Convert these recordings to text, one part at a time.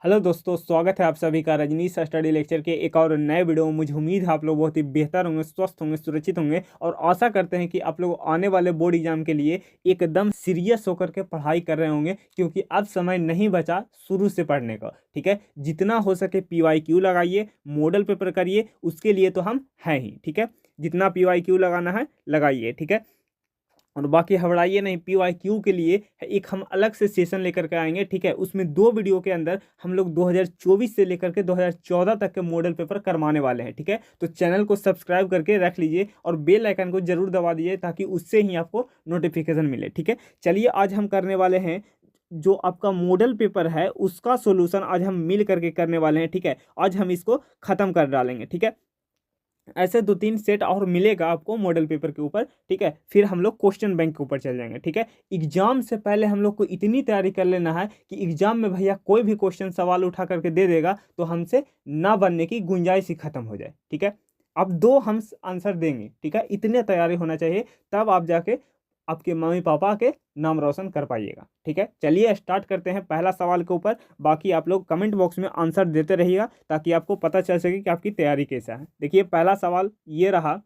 Hello दोस्तों, स्वागत है आप सभी का रजनीश स्टडी लेक्चर के एक और नए वीडियो में। मुझे उम्मीद है आप लोग बहुत ही बेहतर होंगे, स्वस्थ होंगे, सुरक्षित होंगे और आशा करते हैं कि आप लोग आने वाले बोर्ड एग्जाम के लिए एकदम सीरियस होकर के पढ़ाई कर रहे होंगे, क्योंकि अब समय नहीं बचा शुरू से पढ़ने का। ठीक है, जितना हो सके PYQ लगाइए, मॉडल पेपर करिए, उसके लिए तो हम हैं ही। ठीक है, जितना PYQ लगाना है लगाइए। ठीक है, और बाकी घबराइए नहीं, PYQ के लिए एक हम अलग से सेशन लेकर के आएंगे। ठीक है, उसमें 2 वीडियो के अंदर हम लोग 2024 से लेकर के 2014 तक के मॉडल पेपर करवाने वाले हैं। ठीक है, तो चैनल को सब्सक्राइब करके रख लीजिए और बेल आइकन को जरूर दबा दीजिए ताकि उससे ही आपको नोटिफिकेशन मिले। ठीक है, चलिए आज हम करने वाले हैं जो आपका मॉडल पेपर है उसका सोल्यूशन आज हम मिल करके करने वाले हैं। ठीक है, आज हम इसको खत्म कर डालेंगे। ठीक है, ऐसे 2-3 सेट और मिलेगा आपको मॉडल पेपर के ऊपर। ठीक है, फिर हम लोग क्वेश्चन बैंक के ऊपर चल जाएंगे। ठीक है, एग्जाम से पहले हम लोग को इतनी तैयारी कर लेना है कि एग्जाम में भैया कोई भी क्वेश्चन सवाल उठा करके दे देगा तो हमसे ना बनने की गुंजाइश ही खत्म हो जाए। ठीक है, अब 2 हम आंसर देंगे। ठीक है, इतने तैयारी होना चाहिए, तब आप जाके आपके मम्मी पापा के नाम रोशन कर पाइएगा। ठीक है, चलिए स्टार्ट करते हैं पहला सवाल के ऊपर। बाकी आप लोग कमेंट बॉक्स में आंसर देते रहिएगा ताकि आपको पता चल सके कि आपकी तैयारी कैसा है। देखिए पहला सवाल ये रहा,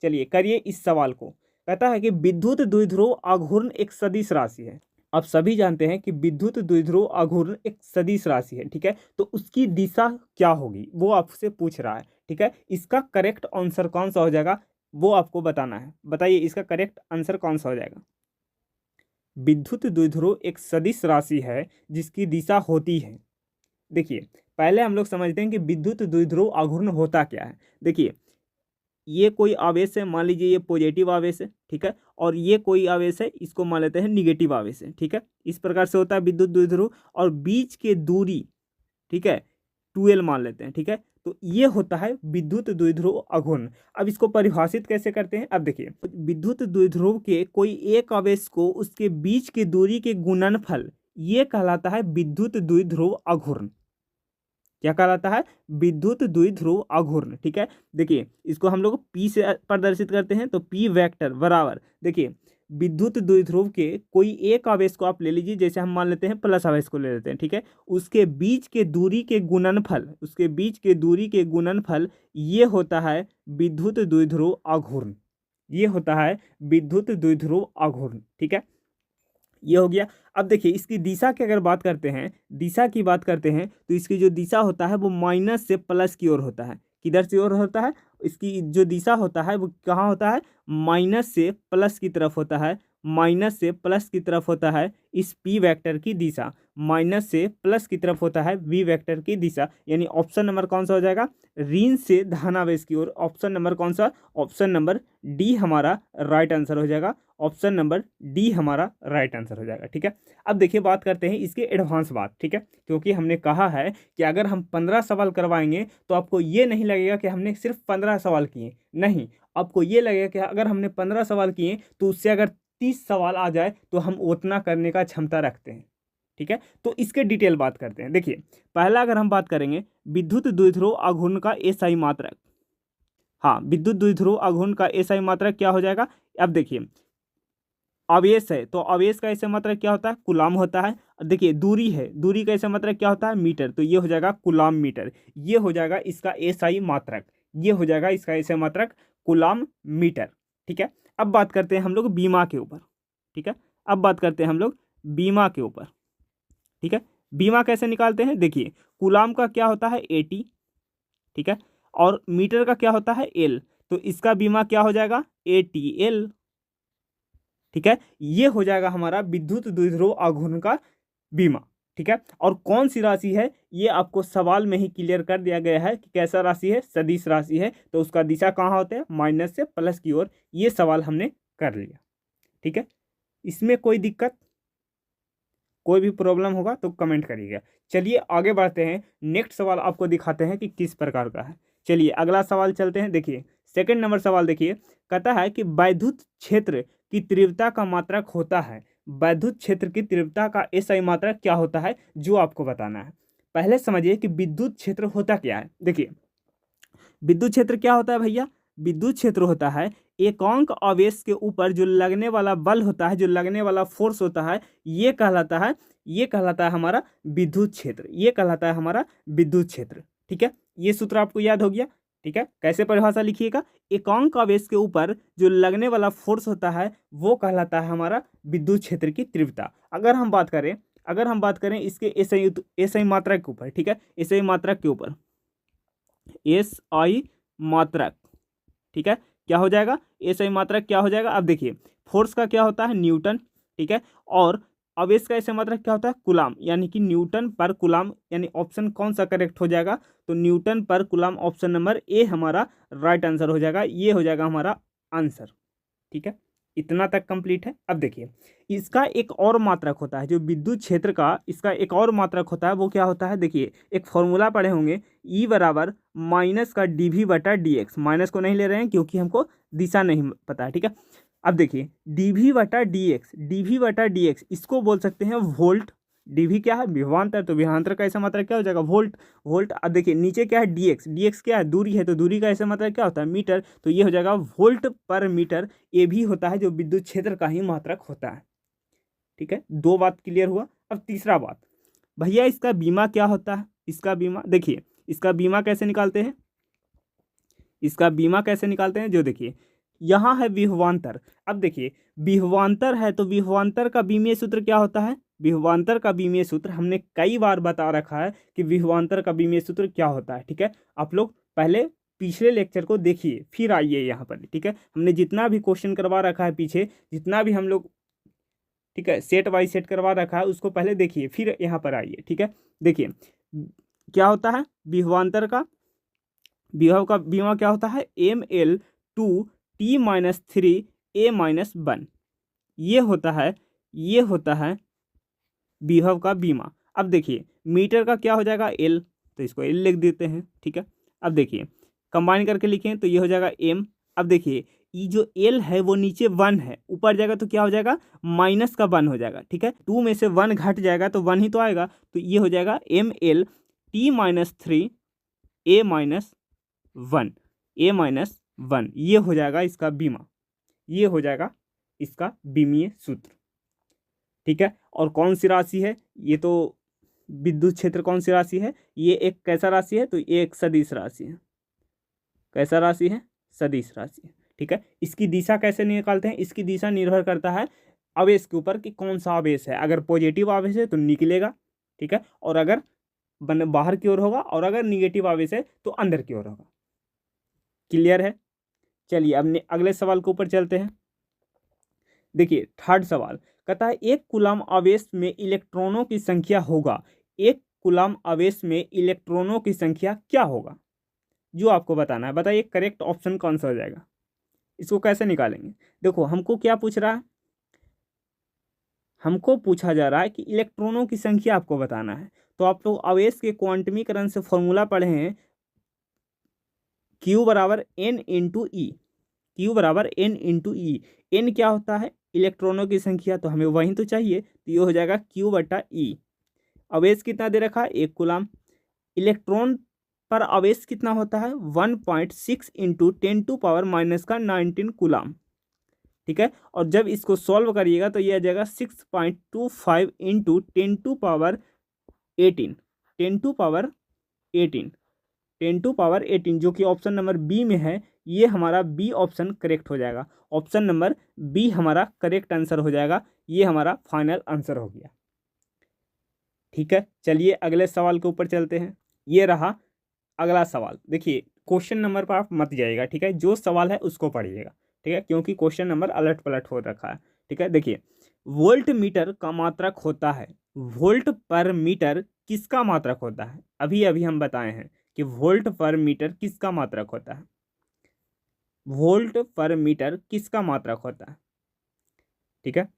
चलिए करिए इस सवाल को। कहता है कि विद्युत द्विध्रुव आघूर्ण एक सदिश राशि है। आप सभी जानते हैं कि विद्युत द्विध्रुव आघूर्ण एक सदिश राशि है। ठीक है, तो उसकी दिशा क्या होगी वो आपसे पूछ रहा है। ठीक है, इसका करेक्ट आंसर कौन सा हो जाएगा वो आपको बताना है। बताइए इसका करेक्ट आंसर कौन सा हो जाएगा। विद्युत द्विध्रुव एक सदिश राशि है जिसकी दिशा होती है। देखिए पहले हम लोग समझते हैं कि विद्युत द्विध्रुव आघूर्ण होता क्या है। देखिए ये कोई आवेश है, मान लीजिए ये पॉजिटिव आवेश है। ठीक है, और ये कोई आवेश है, इसको मान लेते हैं निगेटिव आवेश है। ठीक है, इस प्रकार से होता है विद्युत द्विध्रुव। और बीच के दूरी, ठीक है, 2L मान लेते हैं। ठीक है, तो ये होता है विद्युत द्विध्रुव आघूर्ण। अब इसको परिभाषित कैसे करते हैं, अब देखिए विद्युत द्विध्रुव के कोई एक आवेश को उसके बीच की दूरी के गुणनफल, ये कहलाता है विद्युत द्विध्रुव आघूर्ण। क्या कहलाता है? विद्युत द्विध्रुव आघूर्ण। ठीक है, देखिए इसको हम लोग P से प्रदर्शित करते हैं, तो P वेक्टर बराबर, देखिए विद्युत द्विध्रुव के कोई एक आवेश को आप ले लीजिए, जैसे हम मान लेते हैं प्लस आवेश को ले लेते हैं। ठीक है, उसके बीच के दूरी के गुणनफल, उसके बीच के दूरी के गुणनफल, ये होता है विद्युत द्विध्रुव आघूर्ण। ये होता है विद्युत द्विध्रुव आघूर्ण। ठीक है, ये हो गया। अब देखिए इसकी दिशा की अगर बात करते हैं, दिशा की बात करते हैं, तो इसकी जो दिशा होता है वो माइनस से प्लस की ओर होता है। किधर की ओर होता है? इसकी जो दिशा होता है वो कहाँ होता है? माइनस से प्लस की तरफ होता है। माइनस से प्लस की तरफ होता है इस P वेक्टर की दिशा। माइनस से प्लस की तरफ होता है V वेक्टर की दिशा। यानी ऑप्शन नंबर कौन सा हो जाएगा? ऋण से धनावेश की ओर। ऑप्शन नंबर कौन सा? ऑप्शन नंबर डी हमारा राइट आंसर हो जाएगा। ऑप्शन नंबर डी हमारा राइट आंसर हो जाएगा। ठीक है, अब देखिए बात करते हैं इसके एडवांस बात। ठीक है, क्योंकि हमने कहा है कि अगर हम 15 सवाल करवाएंगे तो आपको ये नहीं लगेगा कि हमने सिर्फ 15 सवाल किए, नहीं, आपको ये लगेगा कि अगर हमने 15 सवाल किए तो उससे अगर 30 सवाल आ जाए तो हम उतना करने का क्षमता रखते हैं। ठीक है, तो इसके डिटेल बात करते हैं। देखिए पहला अगर हम बात करेंगे विद्युत द्विध्रुव आघूर्ण का एसआई मात्रक। हाँ, विद्युत द्विध्रुव आघूर्ण का एसआई मात्रक क्या हो जाएगा? अब देखिए आवेश है तो आवेश का ऐसे मात्रक क्या होता है? कूलाम होता है। देखिए दूरी है, दूरी का ऐसे मात्रक क्या होता है? मीटर। तो ये हो जाएगा कूलाम मीटर। ये हो जाएगा इसका एसआई मात्रक। ये हो जाएगा इसका ऐसे मात्रक कूलाम मीटर। ठीक है, अब बात करते हैं हम लोग बीमा के ऊपर। ठीक है, अब बात करते हैं हम लोग बीमा के ऊपर। ठीक है, बीमा कैसे निकालते हैं? देखिए कूलाम का क्या होता है? 80। ठीक है, और मीटर का क्या होता है? L। तो इसका बीमा क्या हो जाएगा? ATL। ठीक है, ये हो जाएगा हमारा विद्युत द्विध्रुव आघूर्ण का बीमा। ठीक है, और कौन सी राशि है ये आपको सवाल में ही क्लियर कर दिया गया है कि कैसा राशि है? सदिश राशि है। तो उसका दिशा कहाँ होता है? माइनस से प्लस की ओर। ये सवाल हमने कर लिया। ठीक है, इसमें कोई दिक्कत, कोई भी प्रॉब्लम होगा तो कमेंट करिएगा। चलिए आगे बढ़ते हैं, नेक्स्ट सवाल आपको दिखाते हैं कि किस प्रकार का है। चलिए अगला सवाल चलते हैं। देखिए सेकंड नंबर सवाल देखिए, कहता है कि वैद्युत क्षेत्र की तीव्रता का मात्रक होता है। वैद्युत क्षेत्र की तीव्रता का एसआई मात्रक क्या होता है जो आपको बताना है। पहले समझिए कि विद्युत क्षेत्र होता क्या है। देखिए विद्युत क्षेत्र क्या होता है भैया? विद्युत क्षेत्र होता है एकांक आवेश के ऊपर जो लगने वाला बल होता है, जो लगने वाला फोर्स होता है, ये कहलाता है हमारा विद्युत क्षेत्र, ये कहलाता है हमारा विद्युत क्षेत्र। ठीक है, ये सूत्र आपको याद हो गया। ठीक है, कैसे परिभाषा लिखिएगा, एकांक आवेश के ऊपर जो लगने वाला फोर्स होता है वो कहलाता है हमारा विद्युत क्षेत्र की तीव्रता। अगर हम बात करें इसके एसआई मात्रक के ऊपर, ठीक है, एसआई मात्रक के ऊपर, एसआई मात्रक, ठीक है, क्या हो जाएगा, एसआई मात्रक क्या हो जाएगा। अब देखिए फोर्स का क्या होता है, न्यूटन, ठीक है, और आवेश का एसआई मात्रक क्या होता है, कूलाम, यानी कि न्यूटन पर कूलाम, यानी ऑप्शन कौन सा करेक्ट हो जाएगा, तो न्यूटन पर कूलाम, ऑप्शन नंबर ए हमारा राइट आंसर हो जाएगा, ये हो जाएगा हमारा आंसर। ठीक है, इतना तक कंप्लीट है। अब देखिए इसका एक और मात्रक होता है, जो विद्युत क्षेत्र का इसका एक और मात्रक होता है, वो क्या होता है, देखिए एक फॉर्मूला पढ़े होंगे, ई बराबर माइनस का डीवी बटा डी एक्स, माइनस को नहीं ले रहे हैं क्योंकि हमको दिशा नहीं पता है। ठीक है, अब देखिए डीवी बटा डी एक्स, इसको बोल सकते हैं वोल्ट। डीवी क्या है, विभवांतर, तो विभवांतर का ऐसा मात्रक क्या हो जाएगा, वोल्ट। अब देखिए नीचे क्या है, डी एक्स क्या है, दूरी है, तो दूरी का ऐसा मात्रक क्या होता है, मीटर, तो ये हो जाएगा वोल्ट पर मीटर। ये भी होता है जो विद्युत क्षेत्र का ही मात्रक होता है। ठीक है, दो बात क्लियर हुआ। अब तीसरा बात, भैया इसका बीमा क्या होता है, इसका बीमा देखिए, इसका बीमा कैसे निकालते हैं, जो देखिए यहाँ है विभवांतर। अब देखिए विभवांतर है तो विभवांतर का बीमीय सूत्र क्या होता है, विभवांतर का बीमीय सूत्र हमने कई बार बता रखा है कि विभवांतर का बीमीय सूत्र क्या होता है। ठीक है, आप लोग पहले पिछले लेक्चर को देखिए फिर आइए यहाँ पर। ठीक है, हमने जितना भी क्वेश्चन करवा रखा है पीछे, जितना भी हम लोग, ठीक है, सेट बाय सेट करवा रखा है, उसको पहले देखिए फिर यहाँ पर आइए। ठीक है, देखिए क्या होता है विभवांतर का, विभव का बीमा क्या होता है, ML 2 T-3 A-1, ये होता है विभव का बीमा। अब देखिए मीटर का क्या हो जाएगा, L, तो इसको L लिख देते हैं। ठीक है, अब देखिए कंबाइन करके लिखें तो ये हो जाएगा M। अब देखिए ये जो L है वो नीचे 1 है, ऊपर जाएगा तो क्या हो जाएगा, माइनस का 1 हो जाएगा। ठीक है, 2 में से 1 घट जाएगा तो 1 ही तो आएगा, तो ये हो जाएगा ML T-3 A-1, ये हो जाएगा इसका बीमा, ये हो जाएगा इसका बीमीय सूत्र। ठीक है, और कौन सी राशि है, ये तो विद्युत क्षेत्र कौन सी राशि है, ये एक कैसा राशि है, तो ये एक सदिश राशि है। कैसा राशि है, सदिश राशि है। ठीक है, इसकी दिशा कैसे निकालते हैं, इसकी दिशा निर्भर करता है आवेश के ऊपर कि कौन सा आवेश है। अगर पॉजिटिव आवेश है तो निकलेगा, ठीक है, और अगर बाहर की ओर होगा, और अगर निगेटिव आवेश है तो अंदर की ओर होगा। क्लियर है, चलिए अब अगले सवाल के ऊपर चलते हैं। देखिए थर्ड सवाल कहता है एक कूलाम आवेश में इलेक्ट्रॉनों की संख्या होगा, एक कूलाम आवेश में इलेक्ट्रॉनों की संख्या क्या होगा, जो आपको बताना है। बताइए करेक्ट ऑप्शन कौन सा हो जाएगा, इसको कैसे निकालेंगे। देखो हमको क्या पूछ रहा है, हमको पूछा जा रहा है कि इलेक्ट्रॉनों की संख्या आपको बताना है। तो आप लोग आवेश के क्वांटमीकरण से फॉर्मूला पढ़े हैं, Q बराबर N इंटू ई, Q बराबर N इंटू ई। N क्या होता है, इलेक्ट्रॉनों की संख्या, तो हमें वही तो चाहिए, तो ये हो जाएगा Q बटा ई। आवेश कितना दे रखा है, 1 कूलाम। इलेक्ट्रॉन पर आवेश कितना होता है, 1.6 इंटू 10⁻⁻⁹ कूलाम। ठीक है, और जब इसको सॉल्व करिएगा तो ये आ जाएगा 6.25 इंटू 10⁻18 जो कि ऑप्शन नंबर बी में है। ये हमारा बी ऑप्शन करेक्ट हो जाएगा, ऑप्शन नंबर बी हमारा करेक्ट आंसर हो जाएगा, ये हमारा फाइनल आंसर हो गया। ठीक है, चलिए अगले सवाल के ऊपर चलते हैं। ये रहा अगला सवाल। देखिए क्वेश्चन नंबर पर आप मत जाइएगा, ठीक है, जो सवाल है उसको पढ़िएगा, ठीक है, क्योंकि क्वेश्चन नंबर अलट पलट हो रखा है। ठीक है, देखिए वोल्ट मीटर का मात्रक होता है, वोल्ट पर मीटर किसका मात्रक होता है। अभी अभी हम बताए हैं कि वोल्ट पर मीटर किसका मात्रक होता है, वोल्ट पर मीटर किसका मात्रक होता है। ठीक है,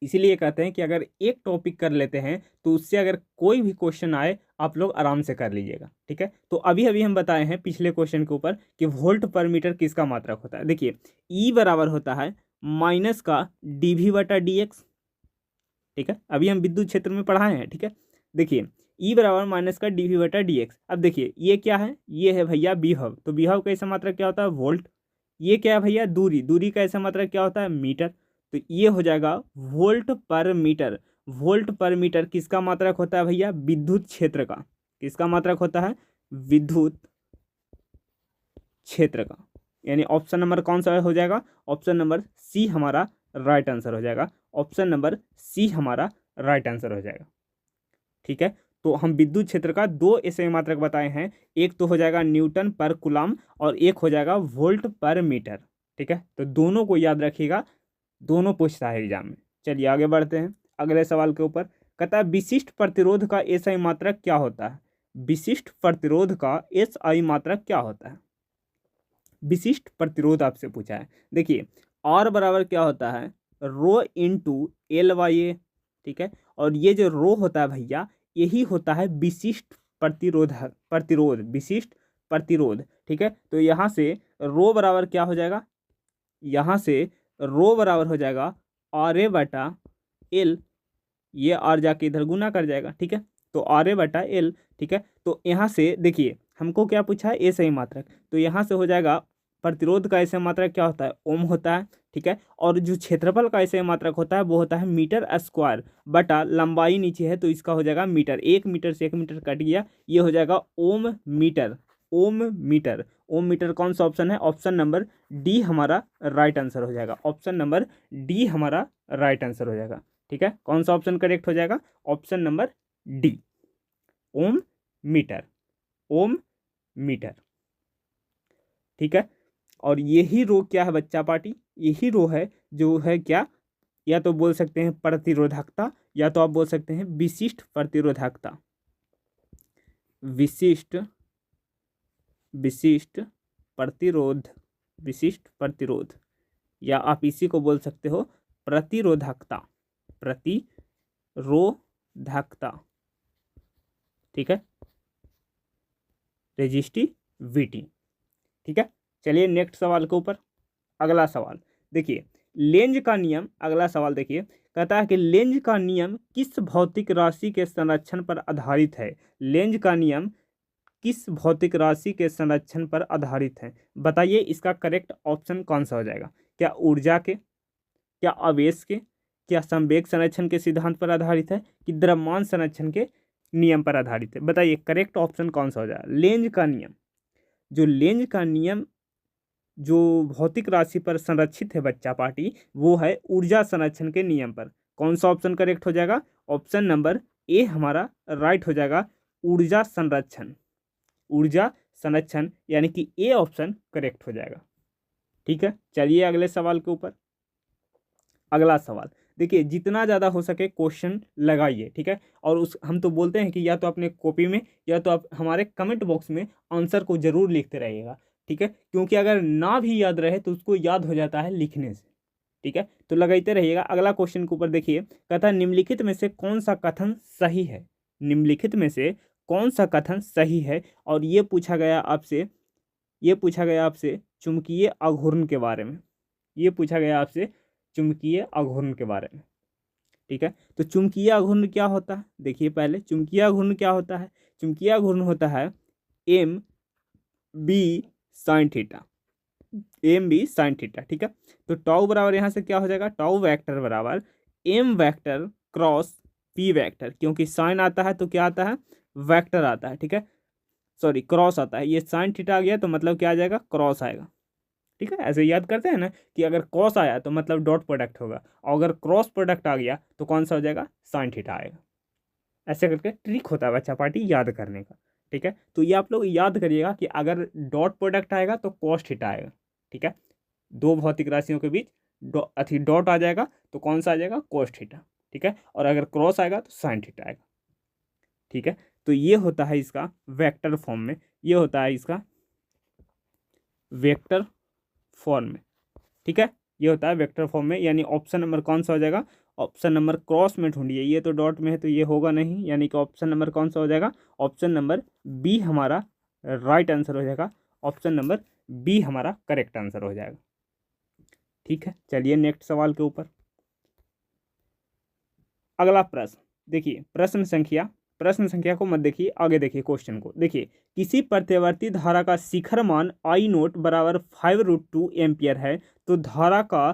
इसीलिए कहते हैं कि अगर एक टॉपिक कर लेते हैं तो उससे अगर कोई भी क्वेश्चन आए आप लोग आराम से कर लीजिएगा। ठीक है, तो अभी अभी हम बताए हैं पिछले क्वेश्चन के ऊपर कि वोल्ट पर मीटर किसका मात्रक होता है। देखिए ई बराबर होता है माइनस का डीवी बटा डी एक्स। ठीक है, अभी हम विद्युत क्षेत्र में पढ़ाए हैं। ठीक है, देखिए ई बराबर माइनस का डीवी बटा डी एक्स। अब देखिए ये क्या है, ये है भैया विभव, तो विभव का ऐसा मात्रक क्या होता है, वोल्ट। ये क्या है भैया, दूरी, दूरी का ऐसा मात्रक क्या होता है, मीटर। तो ये हो जाएगा वोल्ट पर मीटर। वोल्ट पर मीटर किसका मात्रक होता है भैया, विद्युत क्षेत्र का। किसका मात्रक होता है, विद्युत क्षेत्र का। यानी ऑप्शन नंबर कौन सा हो जाएगा, ऑप्शन नंबर सी हमारा राइट आंसर हो जाएगा। ऑप्शन नंबर सी हमारा राइट आंसर हो जाएगा। ठीक है, तो हम विद्युत क्षेत्र का दो ऐसे मात्रक बताए हैं, एक तो हो जाएगा न्यूटन पर कूलम और एक हो जाएगा वोल्ट पर मीटर। ठीक है, तो दोनों को याद रखिएगा, दोनों पूछता है एग्जाम में। चलिए आगे बढ़ते हैं अगले सवाल के ऊपर। कहता है विशिष्ट प्रतिरोध का एसआई मात्रक क्या होता है। विशिष्ट प्रतिरोध का एसआई मात्रक क्या होता है, विशिष्ट प्रतिरोध आपसे पूछा है। देखिए आर बराबर क्या होता है, रो इंटू एल बाई ए। ठीक है, और ये जो रो होता है भैया, यही होता है विशिष्ट प्रतिरोध, प्रतिरोध, विशिष्ट प्रतिरोध। ठीक है, तो यहाँ से रो बराबर क्या हो जाएगा, यहाँ से रो बराबर हो जाएगा आर ए बटा एल, ये आर जाके इधर गुना कर जाएगा। ठीक है, तो आर ए बटा एल। ठीक है, तो यहाँ से देखिए हमको क्या पूछा है, ए सही मात्रक, तो यहाँ से हो जाएगा प्रतिरोध का ऐसे मात्रक क्या होता है, ओम होता है। ठीक है, और जो क्षेत्रफल का ऐसे मात्रक होता है वो होता है मीटर स्क्वायर बटा लंबाई नीचे है तो इसका हो जाएगा मीटर। 1 मीटर से 1 मीटर कट गया, ये हो जाएगा ओम मीटर। ओम मीटर, ओम मीटर कौन सा ऑप्शन है, ऑप्शन नंबर डी हमारा राइट आंसर हो जाएगा। ऑप्शन नंबर डी हमारा राइट आंसर हो जाएगा। ठीक है, कौन सा ऑप्शन करेक्ट हो जाएगा, ऑप्शन नंबर डी, ओम मीटर, ओम मीटर। ठीक है, और यही रो क्या है बच्चा पार्टी, यही रो है जो है क्या, या तो बोल सकते हैं प्रतिरोधकता, या तो आप बोल सकते हैं विशिष्ट प्रतिरोधकता, विशिष्ट, विशिष्ट प्रतिरोध, विशिष्ट प्रतिरोध, या आप इसी को बोल सकते हो प्रतिरोधकता, प्रतिरोधकता। ठीक है, रेजिस्टिविटी। ठीक है, चलिए नेक्स्ट सवाल के ऊपर। अगला सवाल देखिए, लेंज का नियम, अगला सवाल देखिए, कहता है कि लेंज का नियम किस भौतिक राशि के संरक्षण पर आधारित है। लेंज का नियम किस भौतिक राशि के संरक्षण पर आधारित है, बताइए इसका करेक्ट ऑप्शन कौन सा हो जाएगा। क्या ऊर्जा के, क्या आवेश के, क्या संवेग संरक्षण के सिद्धांत पर आधारित है, कि द्रव्यमान संरक्षण के नियम पर आधारित है। बताइए करेक्ट ऑप्शन कौन सा हो जाएगा। लेंज का नियम, जो लेंज का नियम जो भौतिक राशि पर संरक्षित है बच्चा पार्टी, वो है ऊर्जा संरक्षण के नियम पर। कौन सा ऑप्शन करेक्ट हो जाएगा, ऑप्शन नंबर ए हमारा राइट हो जाएगा, ऊर्जा संरक्षण, ऊर्जा संरक्षण, यानी कि ए ऑप्शन करेक्ट हो जाएगा। ठीक है, चलिए अगले सवाल के ऊपर। अगला सवाल देखिए, जितना ज़्यादा हो सके क्वेश्चन लगाइए। ठीक है, और उस हम तो बोलते हैं कि या तो अपने कॉपी में या तो आप हमारे कमेंट बॉक्स में आंसर को जरूर लिखते रहिएगा। ठीक है, क्योंकि अगर ना भी याद रहे तो उसको याद हो जाता है लिखने से। ठीक है, तो लगाते रहिएगा। अगला क्वेश्चन के ऊपर देखिए, कहता है निम्नलिखित में से कौन सा कथन सही है, निम्नलिखित में से कौन सा कथन सही है। और ये पूछा गया आपसे, ये पूछा गया आपसे चुंबकीय आघूर्ण के बारे में, ये पूछा गया आपसे चुंबकीय आघूर्ण के बारे में। ठीक है, तो चुंबकीय आघूर्ण क्या होता है, देखिए पहले चुंबकीय आघूर्ण क्या होता है। चुंबकीय आघूर्ण होता है M B sine theta, M B sine theta. ठीक है, तो टाउ बराबर यहाँ से क्या हो जाएगा, टाउ वेक्टर बराबर M vector cross P vector, क्योंकि साइन आता है तो क्या आता है, वेक्टर आता है। ठीक है, सॉरी क्रॉस आता है, ये साइन थीटा आ गया तो मतलब क्या आ जाएगा, क्रॉस आएगा। ठीक है, ऐसे याद करते हैं ना कि अगर कॉस आया तो मतलब डॉट प्रोडक्ट होगा, और अगर क्रॉस प्रोडक्ट आ गया तो कौन सा हो जाएगा, साइन थीटा आएगा। ऐसे करके ट्रिक होता है बच्चा पार्टी याद करने का। ठीक है, तो ये आप लोग याद करिएगा कि अगर डॉट प्रोडक्ट आएगा तो कॉस थीटा आएगा। ठीक है, दो भौतिक राशियों के बीच अथी डॉट आ जाएगा तो कौन सा आ जाएगा, कॉस थीटा। ठीक है, और अगर क्रॉस आएगा तो साइन थीटा आएगा। ठीक है, तो ये होता है इसका वेक्टर फॉर्म में, ये होता है इसका वेक्टर फॉर्म में। ठीक है, ये होता है वेक्टर फॉर्म में, यानी ऑप्शन नंबर कौन सा हो जाएगा, ऑप्शन नंबर क्रॉस में ढूंढिए, ये तो डॉट में है तो ये होगा नहीं, यानी कि ऑप्शन नंबर कौन सा हो जाएगा, ऑप्शन नंबर बी हमारा राइट आंसर हो जाएगा। ऑप्शन नंबर बी हमारा करेक्ट आंसर हो जाएगा। ठीक है, चलिए नेक्स्ट सवाल के ऊपर। अगला प्रश्न देखिए, प्रश्न संख्या प्रश्न संख्या को मत देखिए, आगे देखिए क्वेश्चन को। देखिए, किसी प्रत्यावर्ती धारा का शिखर मान आई नोट बराबर 5√2 एम्पियर है, तो धारा का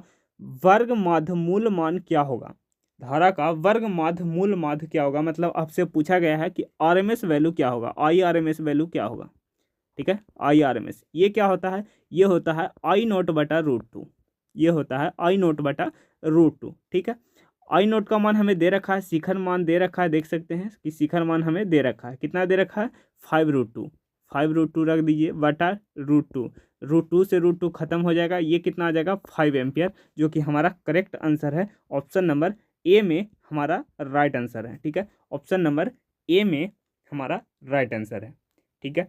वर्ग माध्य मूल मान क्या होगा? धारा का वर्ग माध्य मूल माध्य क्या होगा, मतलब आपसे पूछा गया है कि आरएमएस वैल्यू क्या होगा, आई आरएमएस वैल्यू क्या होगा। ठीक है, आई आरएमएस ये क्या होता है? ये होता है आई नोट बटा √2, ये होता है आई नोट बटा √2। ठीक है, आई नोट का मान हमें दे रखा है, शिखर मान दे रखा है, देख सकते हैं कि शिखर मान हमें दे रखा है, कितना दे रखा है? 5√2, 5√2 रख दीजिए बटा √2, √2 से √2 खत्म हो जाएगा, ये कितना आ जाएगा? 5 एम्पियर, जो कि हमारा करेक्ट आंसर है। ऑप्शन नंबर ए में हमारा राइट आंसर है। ठीक है, ऑप्शन नंबर ए में हमारा राइट आंसर है। ठीक है,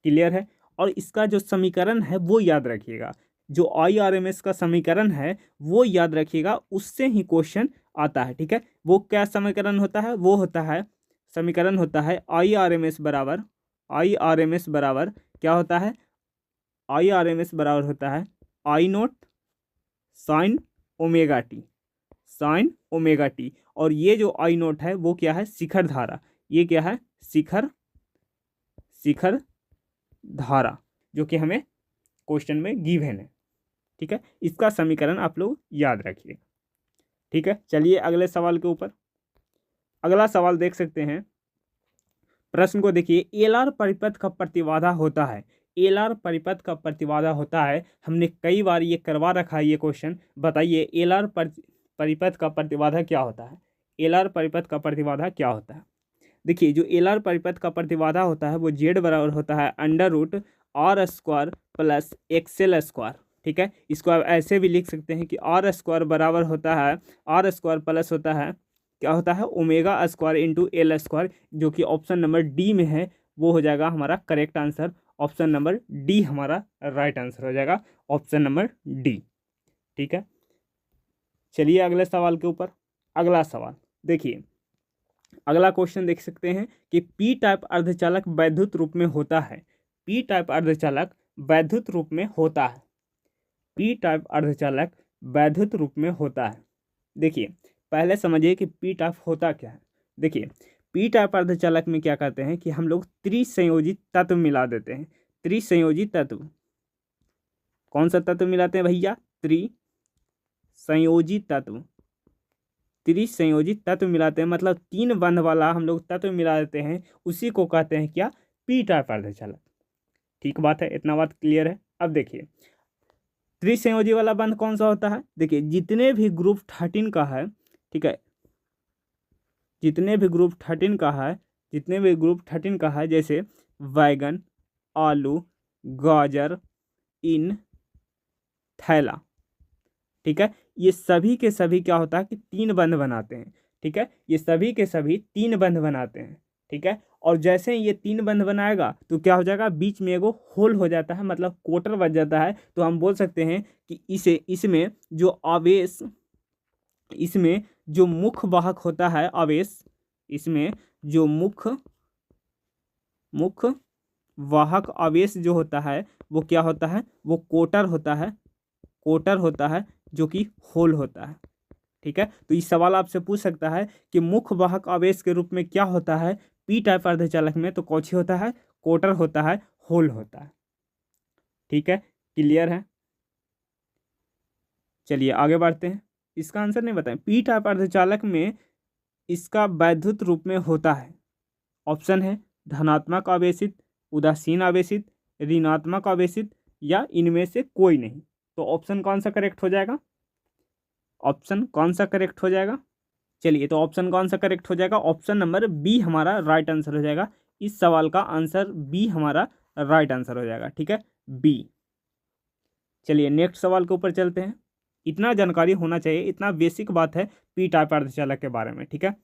क्लियर है। और इसका जो समीकरण है वो याद रखिएगा, जो आई आर एम एस का समीकरण है वो याद रखिएगा, उससे ही क्वेश्चन आता है। ठीक है, वो क्या समीकरण होता है? वो होता है, समीकरण होता है आई आर एम एस बराबर, आई आर एम एस बराबर क्या होता है? आई आर एम एस बराबर होता है I naught sine omega T, sine omega T. और ये जो आई नोट है वो क्या है? शिखर धारा। ये क्या है? शिखर, शिखर धारा, जो कि हमें क्वेश्चन में गिवन है। ठीक है, इसका समीकरण आप लोग याद रखिए। ठीक है, चलिए अगले सवाल के ऊपर। अगला सवाल देख सकते हैं, प्रश्न को देखिए। एलआर परिपथ का प्रतिबाधा होता है, एलआर परिपथ का प्रतिबाधा होता है, हमने कई बार ये करवा रखा है ये क्वेश्चन। बताइए एलआर परिपथ का प्रतिबाधा क्या होता है? एलआर परिपथ का प्रतिबाधा क्या होता है? देखिए, जो एलआर परिपथ का प्रतिबाधा होता है वो जेड बराबर होता है √r² प्लस XL²। ठीक है, इसको आप ऐसे भी लिख सकते हैं कि r² बराबर होता है, r² प्लस होता है, क्या होता है? ω² इंटू L², जो कि ऑप्शन नंबर डी में है, वो हो जाएगा हमारा correct answer. Option number D हमारा राइट आंसर हो जाएगा, ऑप्शन नंबर डी। ठीक है, चलिए अगले सवाल के ऊपर। अगला सवाल देखिए, अगला क्वेश्चन देख सकते हैं कि पी टाइप अर्धचालक वैद्युत रूप में होता है, पी टाइप अर्धचालक वैद्युत रूप में होता है, पी टाइप अर्धचालक वैद्युत रूप में होता है। देखिए, पहले समझिए कि पी टाइप होता क्या है। देखिए, पी टाइप अर्धचालक में क्या करते हैं कि हम लोग त्रिसंयोजित तत्व मिला देते हैं। त्रिसंयोजित तत्व, कौन सा तत्व मिलाते हैं भैया? त्रिसंयोजित तत्व, त्रिसंयोजित तत्व मिलाते हैं, मतलब 3 बंध वाला हम लोग तत्व मिला देते हैं, उसी को कहते हैं क्या? पी टाइप अर्धचालक। ठीक बात है, इतना बात क्लियर है। अब देखिए, त्रिसंयोजी वाला बंध कौन सा होता है? देखिए, जितने भी ग्रुप 13 का है, ठीक है, जितने भी ग्रुप 13 का है, जितने भी ग्रुप 13 का है, जैसे बैगन, आलू, गाजर, इन, थैला। ठीक है, ये सभी के सभी क्या होता है कि 3 बंध बनाते हैं। ठीक है, ये सभी के सभी 3 बंध बनाते हैं। ठीक है, और जैसे ही ये 3 बंध बनाएगा तो क्या हो जाएगा? बीच में एगो होल हो जाता है, मतलब कोटर बच जाता है। तो हम बोल सकते हैं कि इसमें जो आवेश, इसमें जो मुख्य वाहक होता है आवेश, इसमें जो मुख्य वाहक आवेश जो होता है वो क्या होता है? वो कोटर होता है, कोटर होता है, जो कि होल होता है। ठीक है, तो इस सवाल आपसे पूछ सकता है कि मुख्य वाहक आवेश के रूप में क्या होता है पी टाइप अर्धचालक में? तो कौची होता है? कोटर होता है, होल होता है। ठीक है, क्लियर है। चलिए आगे बढ़ते हैं, इसका आंसर नहीं बताएं। पी टाइप अर्धचालक में इसका वैद्युत रूप में होता है, ऑप्शन है धनात्मक आवेशित, उदासीन आवेशित, ऋणात्मक आवेशित, या इनमें से कोई नहीं। तो ऑप्शन कौन सा करेक्ट हो जाएगा? ऑप्शन कौन सा करेक्ट हो जाएगा? चलिए, तो ऑप्शन कौन सा करेक्ट हो जाएगा? ऑप्शन नंबर बी हमारा राइट आंसर हो जाएगा। इस सवाल का आंसर बी हमारा राइट आंसर हो जाएगा। ठीक है, बी। चलिए नेक्स्ट सवाल के ऊपर चलते हैं। इतना जानकारी होना चाहिए, इतना बेसिक बात है पी टाइप अर्धचालक के बारे में। ठीक है,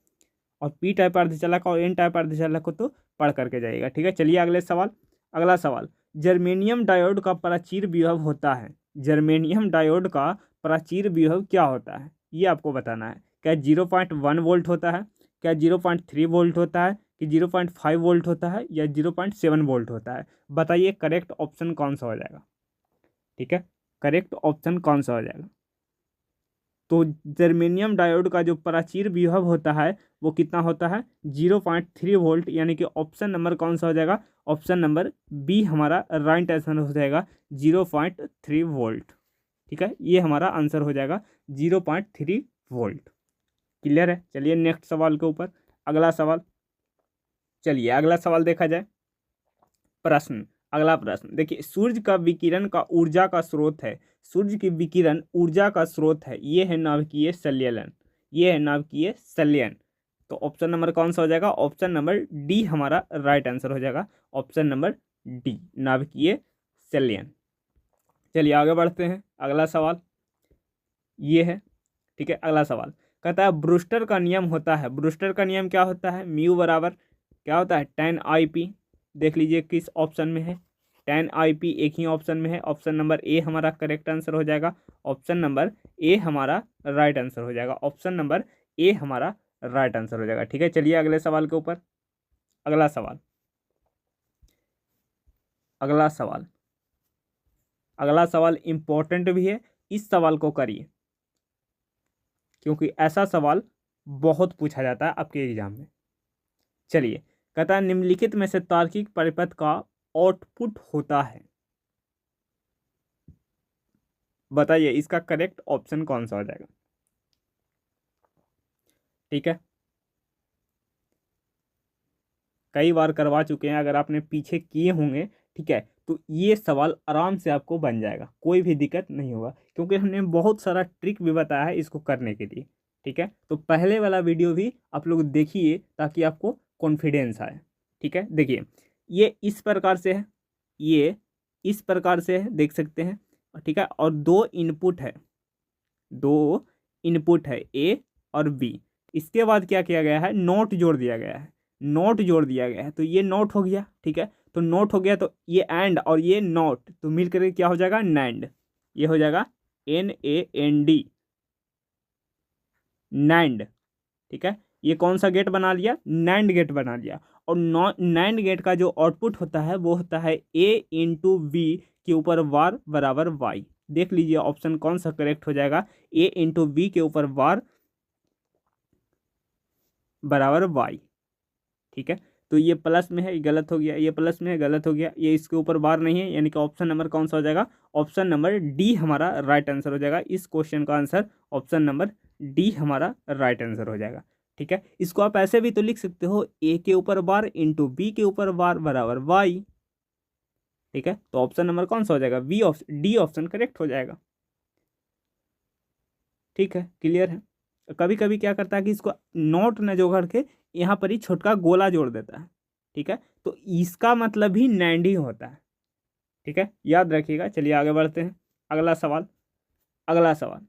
और पी टाइप अर्धचालक और एन टाइप अर्धचालक को तो पढ़ करके जाइएगा। ठीक है, चलिए अगले सवाल। अगला सवाल, जर्मेनियम डायोड का प्राचीर विभव होता है, जर्मेनियम डायोड का प्राचीर विभव क्या होता है? ये आपको बताना है। क्या 0.1 वोल्ट होता है, क्या 0.3 वोल्ट होता है, कि 0.5 वोल्ट होता है, या 0.7 वोल्ट होता है? बताइए करेक्ट ऑप्शन कौन सा हो जाएगा? ठीक है, करेक्ट ऑप्शन कौन सा हो जाएगा? तो जर्मेनियम डायोड का जो प्राचीर विभव होता है वो कितना होता है 0.3 वोल्ट, यानी कि ऑप्शन नंबर कौन सा हो जाएगा, ऑप्शन नंबर बी हमारा राइट आंसर हो जाएगा 0.3 वोल्ट। ठीक है, ये हमारा आंसर हो जाएगा 0.3 वोल्ट। क्लियर है। चलिए नेक्स्ट सवाल के ऊपर, अगला सवाल। चलिए अगला सवाल देखा जाए। प्रश्न, अगला प्रश्न देखिए, सूर्य का विकिरण का ऊर्जा का स्रोत है, सूर्य की विकिरण ऊर्जा का स्रोत है, ये है नाभिकीय संलयन, ये है नाभिकीय संलयन। तो ऑप्शन नंबर कौन सा हो जाएगा, ऑप्शन नंबर डी हमारा राइट आंसर हो जाएगा, ऑप्शन नंबर डी नाभिकीय संलयन। चलिए आगे बढ़ते हैं, अगला सवाल ये है। ठीक है, अगला सवाल कहता है ब्रूस्टर का नियम होता है, ब्रूस्टर का नियम क्या होता है, म्यू बराबर क्या होता है tan IP। देख लीजिए किस ऑप्शन में है, tan IP एक ही ऑप्शन में है, ऑप्शन नंबर ए हमारा करेक्ट आंसर हो जाएगा, ऑप्शन नंबर ए हमारा राइट आंसर हो जाएगा, ऑप्शन नंबर ए हमारा राइट आंसर हो जाएगा। ठीक है, चलिए अगले सवाल के ऊपर, अगला सवाल, अगला सवाल, अगला सवाल इंपॉर्टेंट भी है, इस सवाल को करिए क्योंकि ऐसा सवाल बहुत पूछा जाता है आपके एग्जाम में। चलिए कहता है निम्नलिखित में से तार्किक परिपथ का आउटपुट होता है, बताइए इसका करेक्ट ऑप्शन कौन सा हो जाएगा। ठीक है, कई बार करवा चुके हैं, अगर आपने पीछे किए होंगे ठीक है तो ये सवाल आराम से आपको बन जाएगा, कोई भी दिक्कत नहीं होगा, क्योंकि हमने बहुत सारा ट्रिक भी बताया है इसको करने के लिए। ठीक है, तो पहले वाला वीडियो भी आप लोग देखिए ताकि आपको कॉन्फिडेंस आए। ठीक है, देखिए ये इस प्रकार से है, ये इस प्रकार से है, देख सकते हैं। ठीक है, और दो इनपुट है, दो इनपुट है ए और बी। इसके बाद क्या किया गया है, नोट जोड़ दिया गया है, नोट जोड़ दिया गया है, तो ये नोट हो गया। ठीक है, तो नोट हो गया, तो ये एंड और ये नोट तो मिल करके क्या हो जाएगा नैंड, ये हो जाएगा NAND, नैंड। ठीक है, ये कौन सा गेट बना लिया, नैंड गेट बना लिया। और नैंड गेट का जो आउटपुट होता है वो होता है A/V के ऊपर वार बराबर वाई। देख लीजिए ऑप्शन कौन सा करेक्ट हो जाएगा, A/V के ऊपर वार बराबर वाई। ठीक है, तो ये प्लस में है, ये गलत हो गया, ये प्लस में है, गलत हो गया, ये इसके ऊपर बार नहीं है, यानी कि ऑप्शन नंबर कौन सा हो जाएगा, ऑप्शन नंबर डी हमारा राइट आंसर हो जाएगा। इस क्वेश्चन का आंसर ऑप्शन नंबर डी हमारा राइट आंसर हो जाएगा। ठीक है, इसको आप ऐसे भी तो लिख सकते हो, ए के ऊपर बार इंटू बी के ऊपर बार बराबर वाई। ठीक है, तो ऑप्शन नंबर कौन सा हो जाएगा, B option, D option correct हो जाएगा। ठीक है, क्लियर है। कभी कभी क्या करता है कि इसको नोट न जोड़ के यहाँ पर ही छोटका गोला जोड़ देता है। ठीक है, तो इसका मतलब ही नैंड ही होता है। ठीक है, याद रखिएगा। चलिए आगे बढ़ते हैं, अगला सवाल, अगला सवाल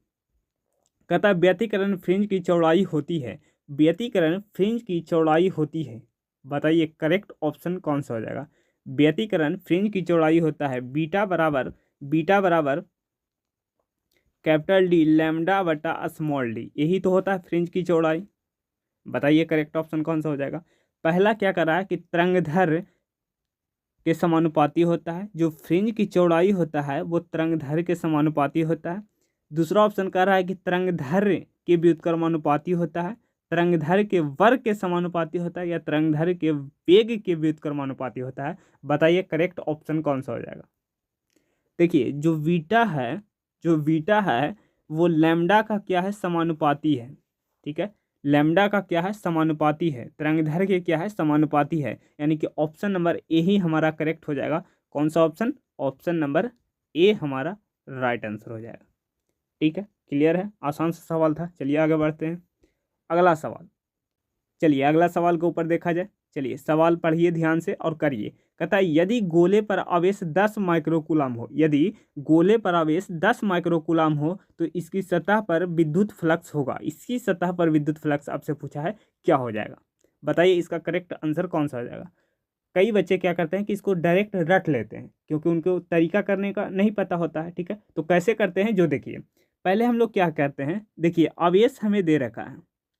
कहता है व्यतिकरण फ्रिंज की चौड़ाई होती है, व्यतिकरण फ्रिंज की चौड़ाई होती है, बताइए करेक्ट ऑप्शन कौन सा हो जाएगा। व्यतिकरण फ्रिंज की चौड़ाई होता है बीटा बराबर, बीटा बराबर कैपिटल डी लैम्डा बटा स्मॉल डी, यही तो होता है फ्रिंज की चौड़ाई। बताइए करेक्ट ऑप्शन कौन सा हो जाएगा। पहला क्या कर रहा है कि तरंगधर के समानुपाती होता है, जो फ्रिंज की चौड़ाई होता है वो तरंगधर के समानुपाती होता है। दूसरा ऑप्शन कह रहा है कि तरंगधर के व्युत्क्रमानुपाती होता है, तरंगधर के वर्ग के समानुपाती होता है, या तरंगधर के वेग के व्युत्क्रमानुपाती होता है। बताइए करेक्ट ऑप्शन कौन सा हो जाएगा। देखिए जो बीटा है, जो बीटा है वो लैम्डा का क्या है, समानुपाती है। ठीक है, लैम्डा का क्या है, समानुपाती है, तरंगधर के क्या है, समानुपाती है, यानी कि ऑप्शन नंबर ए ही हमारा करेक्ट हो जाएगा। कौन सा ऑप्शन, ऑप्शन नंबर ए हमारा राइट आंसर हो जाएगा। ठीक है, क्लियर है, आसान सा सवाल था। चलिए आगे बढ़ते हैं, अगला सवाल। चलिए अगला सवाल के ऊपर देखा जाए। चलिए सवाल पढ़िए ध्यान से और करिए। कहता है यदि गोले पर आवेश 10 माइक्रोकूलम हो, यदि गोले पर आवेश 10 माइक्रोकूलम हो तो इसकी सतह पर विद्युत फ्लक्स होगा, इसकी सतह पर विद्युत फ्लक्स आपसे पूछा है, क्या हो जाएगा। बताइए इसका करेक्ट आंसर कौन सा हो जाएगा। कई बच्चे क्या करते हैं कि इसको डायरेक्ट रट लेते हैं क्योंकि उनको तरीका करने का नहीं पता होता है। ठीक है, तो कैसे करते हैं जो देखिए, पहले हम लोग क्या करते हैं, देखिए आवेश हमें दे रखा है,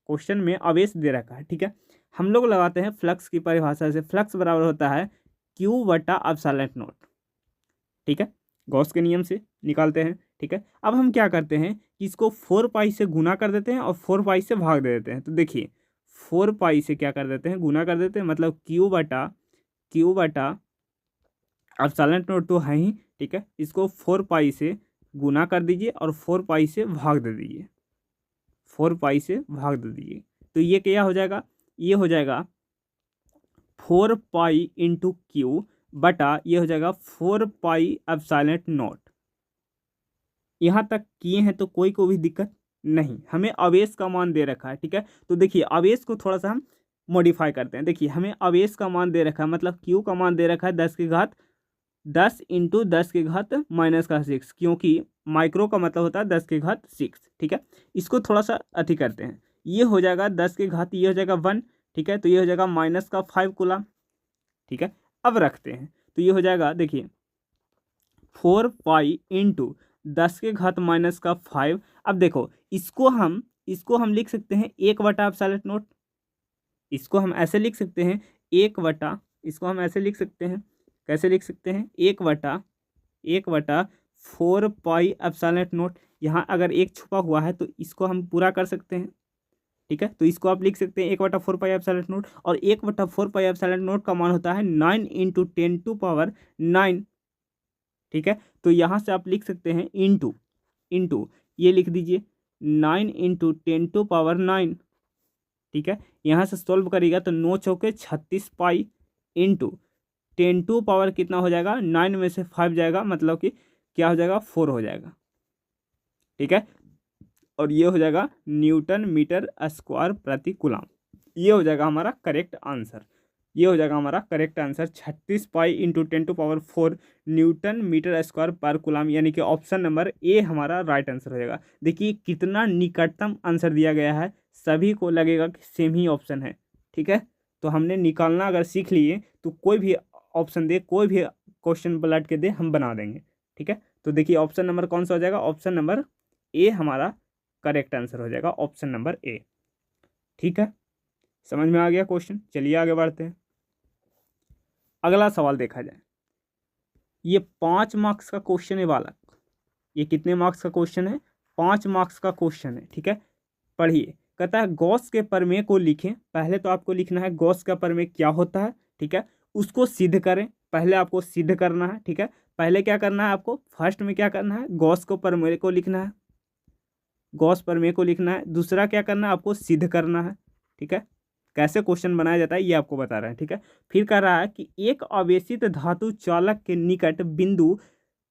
क्वेश्चन में आवेश दे रखा है। ठीक है, हम लोग लगाते हैं फ्लक्स की परिभाषा से, फ्लक्स बराबर होता है Q बटा एप्सिलॉन नॉट। ठीक है, गॉस के नियम से निकालते हैं। ठीक है, अब हम क्या करते हैं कि इसको 4 पाई से गुना कर देते हैं और 4 पाई से भाग दे देते हैं। तो देखिए 4 पाई से क्या कर देते हैं, गुना कर देते हैं, मतलब क्यू बटा एप्सिलॉन नॉट तो है ही, ठीक है। इसको 4 पाई से गुना कर दीजिए और 4 पाई से भाग दे दीजिए, 4 पाई से भाग दे दीजिए। तो ये क्या हो जाएगा, ये हो जाएगा 4 पाई इंटू क्यू बटा ये हो जाएगा 4 पाई एप्सिलॉन नॉट। यहाँ तक किए हैं तो कोई को भी दिक्कत नहीं, हमें आवेश का मान दे रखा है, ठीक है। तो देखिए आवेश को थोड़ा सा हम मॉडिफाई करते हैं। देखिए हमें आवेश का मान दे रखा है, मतलब क्यू का मान दे रखा है 10 इंटू 10⁻⁻⁶, क्योंकि माइक्रो का मतलब होता है 10⁻⁶, ठीक है। इसको थोड़ा सा अति करते हैं, ये हो जाएगा 10⁻, ये हो जाएगा 1, ठीक है। तो ये हो जाएगा -5 कूलम, ठीक है। अब रखते हैं तो ये हो जाएगा, देखिए 4 पाई इंटू 10⁻⁻⁵। अब देखो इसको हम लिख सकते हैं 1/एप्सिलॉन नॉट, इसको हम ऐसे लिख सकते हैं 1/, इसको हम ऐसे लिख सकते हैं, कैसे लिख सकते हैं, 1/4 पाई एप्सिलॉन नॉट। यहाँ अगर एक छुपा हुआ है तो इसको हम पूरा कर सकते हैं, ठीक है। तो इसको आप लिख सकते हैं 1/4 पाई एप्सिलॉन नॉट, और 1/4 पाई एप्सिलॉन नॉट का मान होता है 9 इंटू 10⁹, ठीक है। तो यहाँ से आप लिख सकते हैं इंटू ये लिख दीजिए 9 इंटू 10⁹, ठीक है। यहाँ से सॉल्व करिएगा तो 9 चौके 36 पाई इंटू 10⁻, कितना हो जाएगा, 9 में से 5 जाएगा, मतलब कि क्या हो जाएगा, 4 हो जाएगा, ठीक है। और ये हो जाएगा न्यूटन मीटर स्क्वायर प्रति कूलम। ये हो जाएगा हमारा करेक्ट आंसर, ये हो जाएगा हमारा correct answer 36 pi into 10⁴ newton metre square पर कूलम, यानी कि ऑप्शन नंबर ए हमारा राइट आंसर हो जाएगा। देखिए कितना निकटतम आंसर दिया गया है, सभी को लगेगा कि सेम ही ऑप्शन है, ठीक है। तो हमने निकालना अगर सीख लिए तो कोई भी ऑप्शन दे, कोई भी क्वेश्चन पलट के दे, हम बना देंगे, ठीक है। तो देखिए ऑप्शन नंबर कौन सा हो जाएगा, ऑप्शन नंबर ए हमारा करेक्ट आंसर हो जाएगा, ऑप्शन नंबर ए, ठीक है। समझ में आ गया क्वेश्चन, चलिए आगे बढ़ते हैं। अगला सवाल देखा जाए, ये 5 मार्क्स का क्वेश्चन है बालक, ये कितने मार्क्स का क्वेश्चन है, 5 मार्क्स का क्वेश्चन है, ठीक है। पढ़िए, कहता है गॉस के प्रमेय को लिखें। पहले तो आपको लिखना है गॉस का प्रमेय क्या होता है, ठीक है। उसको सिद्ध करें, पहले आपको सिद्ध करना है, ठीक है। पहले क्या करना है आपको, फर्स्ट में क्या करना है, गॉस को प्रमेय को लिखना है, गॉस प्रमेय को लिखना है। दूसरा क्या करना है, आपको सिद्ध करना है, ठीक है। कैसे क्वेश्चन बनाया जाता है ये आपको बता रहे हैं, ठीक है। फिर कह रहा है कि एक आवेशित धातु चालक के निकट बिंदु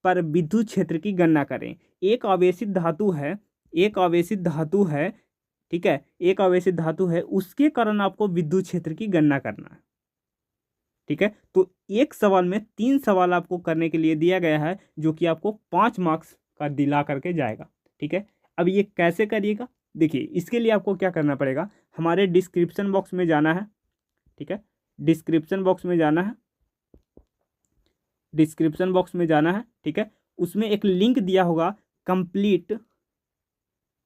पर विद्युत क्षेत्र की गणना करें। एक आवेशित धातु है, एक आवेशित धातु है, ठीक है, एक आवेशित धातु है, उसके कारण आपको विद्युत क्षेत्र की गणना करना है, ठीक है। तो एक सवाल में 3 सवाल आपको करने के लिए दिया गया है, जो कि आपको 5 मार्क्स का दिला करके जाएगा, ठीक है। अब ये कैसे करिएगा, देखिए इसके लिए आपको क्या करना पड़ेगा, हमारे डिस्क्रिप्शन बॉक्स में जाना है, ठीक है। डिस्क्रिप्शन बॉक्स में जाना है, डिस्क्रिप्शन बॉक्स में जाना है, ठीक है। उसमें एक लिंक दिया होगा कंप्लीट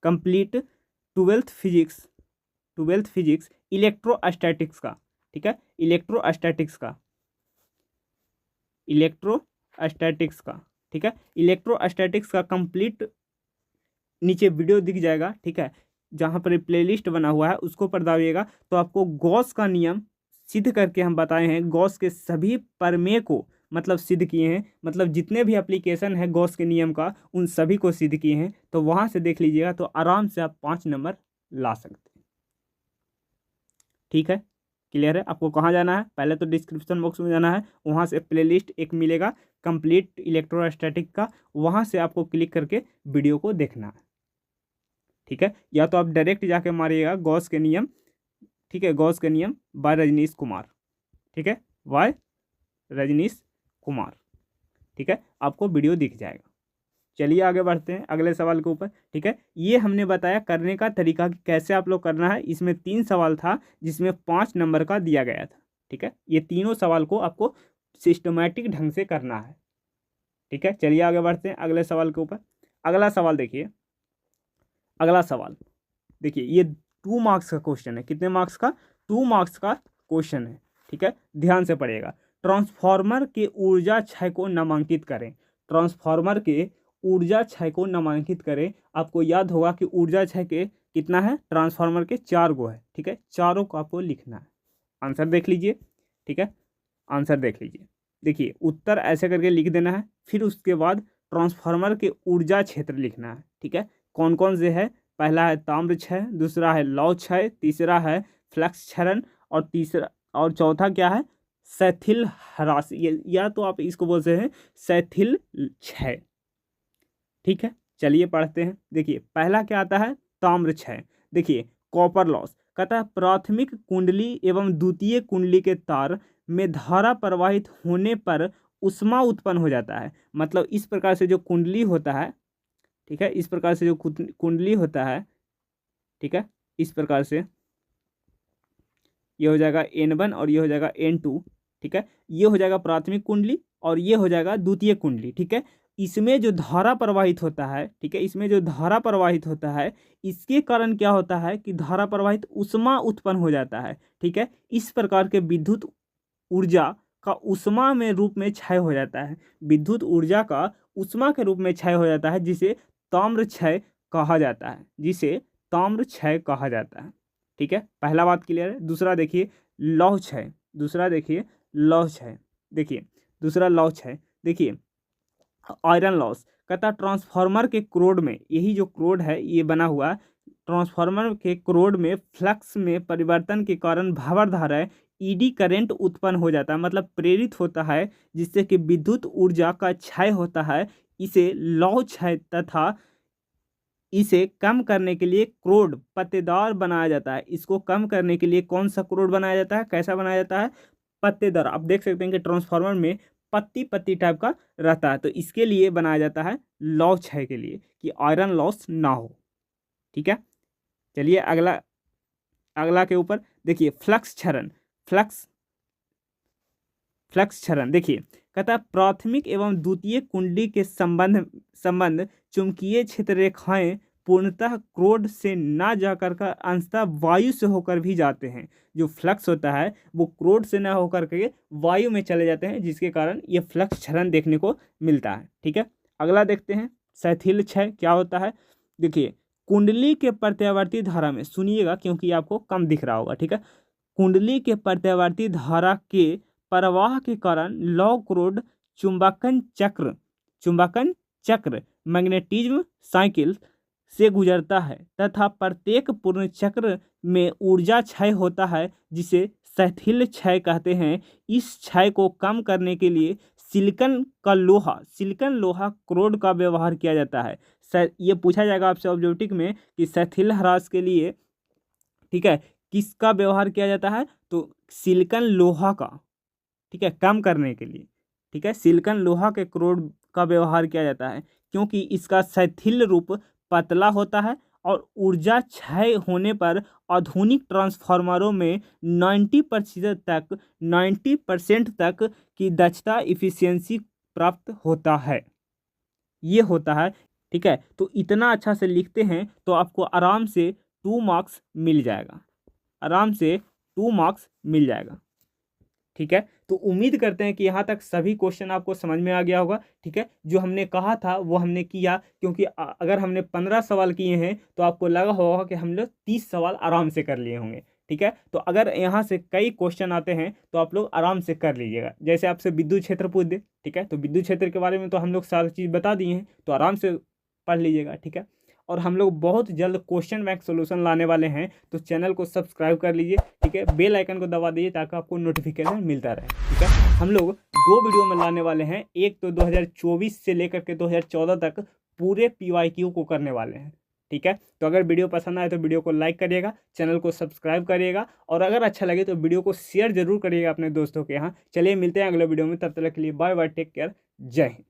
12th फिजिक्स इलेक्ट्रोस्टैटिक्स का, ठीक है, इलेक्ट्रोस्टैटिक्स का, ठीक है। इलेक्ट्रोस्टैटिक्स का कंप्लीट नीचे वीडियो दिख जाएगा, ठीक है। जहाँ पर प्लेलिस्ट बना हुआ है उसको पर दबाइएगा तो आपको गॉस का नियम सिद्ध करके हम बताए हैं, गॉस के सभी प्रमेय को मतलब सिद्ध किए हैं, मतलब जितने भी एप्लीकेशन है गॉस के नियम का उन सभी को सिद्ध किए हैं। तो वहाँ से देख लीजिएगा तो आराम से आप 5 नंबर ला सकते हैं, ठीक है। क्लियर है, आपको कहाँ जाना है, पहले तो डिस्क्रिप्शन बॉक्स में जाना है, वहाँ से प्लेलिस्ट एक मिलेगा कंप्लीट इलेक्ट्रोस्टैटिक का, वहाँ से आपको क्लिक करके वीडियो को देखना है, ठीक है। या तो आप डायरेक्ट जाके मारिएगा गॉस के नियम, ठीक है, गॉस के नियम बाय रजनीश कुमार, ठीक है, बाय रजनीश कुमार, ठीक है, आपको वीडियो दिख जाएगा। चलिए आगे बढ़ते हैं अगले सवाल के ऊपर, ठीक है। ये हमने बताया करने का तरीका कि कैसे आप लोग करना है। इसमें 3 सवाल था जिसमें 5 नंबर का दिया गया था, ठीक है। ये तीनों सवाल को आपको सिस्टमैटिक ढंग से करना है, ठीक है। चलिए आगे बढ़ते हैं अगले सवाल के ऊपर। अगला सवाल देखिए, अगला सवाल देखिए, ये 2 मार्क्स का क्वेश्चन है। कितने मार्क्स का, 2 मार्क्स का क्वेश्चन है, ठीक है। ध्यान से पढ़िएगा। ट्रांसफार्मर के ऊर्जा क्षय को नामांकित करें। ट्रांसफार्मर के ऊर्जा क्षय को नामांकित करें। आपको याद होगा कि ऊर्जा क्षय के कितना है, ट्रांसफार्मर के 4 गो है, ठीक है, चारों को आपको लिखना है। आंसर देख लीजिए, ठीक है, आंसर देख लीजिए। देखिए उत्तर ऐसे करके लिख देना है, फिर उसके बाद ट्रांसफार्मर के ऊर्जा क्षेत्र लिखना है, ठीक है। कौन कौन से है, पहला है ताम्र क्षय, दूसरा है लौह क्षय, तीसरा है फ्लक्स क्षरण, और चौथा क्या है, शैथिल ह्रास, या तो आप इसको बोलते हैं शैथिल क्षय, ठीक है। चलिए पढ़ते हैं। देखिए पहला क्या आता है, ताम्र क्षय। देखिए कॉपर लॉस कहता है प्राथमिक कुंडली एवं द्वितीय कुंडली के तार में धारा प्रवाहित होने पर उष्मा उत्पन्न हो जाता है। मतलब इस प्रकार से जो कुंडली होता है, ठीक है, इस प्रकार से जो कुंडली होता है, ठीक है, इस प्रकार से ये हो जाएगा N1 और ये हो जाएगा N2, ठीक है, ये हो जाएगा प्राथमिक कुंडली और ये हो जाएगा द्वितीय कुंडली, ठीक है। इसमें जो धारा प्रवाहित होता है, ठीक है, इसमें जो धारा प्रवाहित होता है, इसके कारण क्या होता है कि धारा प्रवाहित उष्मा उत्पन्न हो जाता है, ठीक है। इस प्रकार के विद्युत ऊर्जा का उष्मा में रूप में क्षय हो जाता है, विद्युत ऊर्जा का उष्मा के रूप में क्षय हो जाता है, जिसे ताम्र क्षय कहा जाता है, जिसे ताम्र क्षय कहा जाता है, ठीक है। पहला बात क्लियर है। दूसरा देखिए लौह क्षय, दूसरा देखिए लौह क्षय, देखिए दूसरा लौह क्षय। देखिए आयरन लॉस कहता ट्रांसफार्मर के क्रोड में, यही जो क्रोड है ये बना हुआ, ट्रांसफार्मर के क्रोड में फ्लक्स में परिवर्तन के कारण भावर धारा ईडी करंट उत्पन्न हो जाता है, मतलब प्रेरित होता है, जिससे कि विद्युत ऊर्जा का क्षय होता है। इसे लौह क्षय तथा इसे कम करने के लिए क्रोड पत्तेदार बनाया जाता है। इसको कम करने के लिए कौन सा क्रोड बनाया जाता है, कैसा बनाया जाता है, पत्तेदार। आप देख सकते हैं कि ट्रांसफार्मर में पत्ती पत्ती टाइप का रहता है, तो इसके लिए बनाया जाता है लौह क्षय के लिए, कि आयरन लॉस ना हो, ठीक है। चलिए अगला, अगला के ऊपर देखिए फ्लक्स क्षरण, फ्लक्स क्षरण। देखिए कहता है प्राथमिक एवं द्वितीय कुंडली के संबंध चुंबकीय क्षेत्र रेखाएं पूर्णतः क्रोड से ना जाकर का अंशतः वायु से होकर भी जाते हैं। जो फ्लक्स होता है वो क्रोड से ना होकर के वायु में चले जाते हैं, जिसके कारण ये फ्लक्स क्षरण देखने को मिलता है, ठीक है। अगला देखते हैं शैथिल क्षय क्या होता है। देखिए कुंडली के प्रत्यावर्ती धारा में, सुनिएगा क्योंकि आपको कम दिख रहा होगा, ठीक है। कुंडली के प्रत्यावर्ती धारा के प्रवाह के कारण लौह क्रोड चुंबकन चक्र मैग्नेटिज्म साइकिल से गुजरता है तथा प्रत्येक पूर्ण चक्र में ऊर्जा क्षय होता है, जिसे शैथिल क्षय कहते हैं। इस क्षय को कम करने के लिए सिलिकॉन लोहा क्रोड का व्यवहार किया जाता है। ये पूछा जाएगा आपसे ऑब्जेक्टिव में कि शैथिल ह्रास के लिए, ठीक है, किसका व्यवहार किया जाता है, तो सिलिकॉन लोहा का, ठीक है, कम करने के लिए, ठीक है, सिलिकॉन लोहा के क्रोड का व्यवहार किया जाता है, क्योंकि इसका शैथिल रूप पतला होता है और ऊर्जा क्षय होने पर आधुनिक ट्रांसफार्मरों में 90% तक की दक्षता इफिशियंसी प्राप्त होता है, ये होता है, ठीक है। तो इतना अच्छा से लिखते हैं तो आपको आराम से 2 मार्क्स मिल जाएगा, आराम से 2 मार्क्स मिल जाएगा, ठीक है। तो उम्मीद करते हैं कि यहाँ तक सभी क्वेश्चन आपको समझ में आ गया होगा, ठीक है। जो हमने कहा था वो हमने किया, क्योंकि अगर हमने 15 सवाल किए हैं तो आपको लगा होगा कि हम लोग 30 सवाल आराम से कर लिए होंगे, ठीक है। तो अगर यहाँ से कई क्वेश्चन आते हैं तो आप लोग आराम से कर लीजिएगा। जैसे आपसे विद्युत क्षेत्र पूछ दे, ठीक है, तो विद्युत क्षेत्र के बारे में तो हम लोग सारी चीज़ बता दिए हैं, तो आराम से पढ़ लीजिएगा, ठीक है। और हम लोग बहुत जल्द क्वेश्चन बैंक सोल्यूशन लाने वाले हैं, तो चैनल को सब्सक्राइब कर लीजिए, ठीक है, बेल आइकन को दबा दीजिए ताकि आपको नोटिफिकेशन मिलता रहे, ठीक है। हम लोग 2 वीडियो में लाने वाले हैं, एक तो 2024 से लेकर के 2014 तक पूरे PYQ को करने वाले हैं, ठीक है। तो अगर वीडियो पसंद आए तो वीडियो को लाइक करिएगा, चैनल को सब्सक्राइब करिएगा, और अगर अच्छा लगे तो वीडियो को शेयर जरूर करिएगा अपने दोस्तों के यहाँ। चलिए मिलते हैं अगले वीडियो में, तब तक के लिए बाय बाय, टेक केयर, जय हिंद।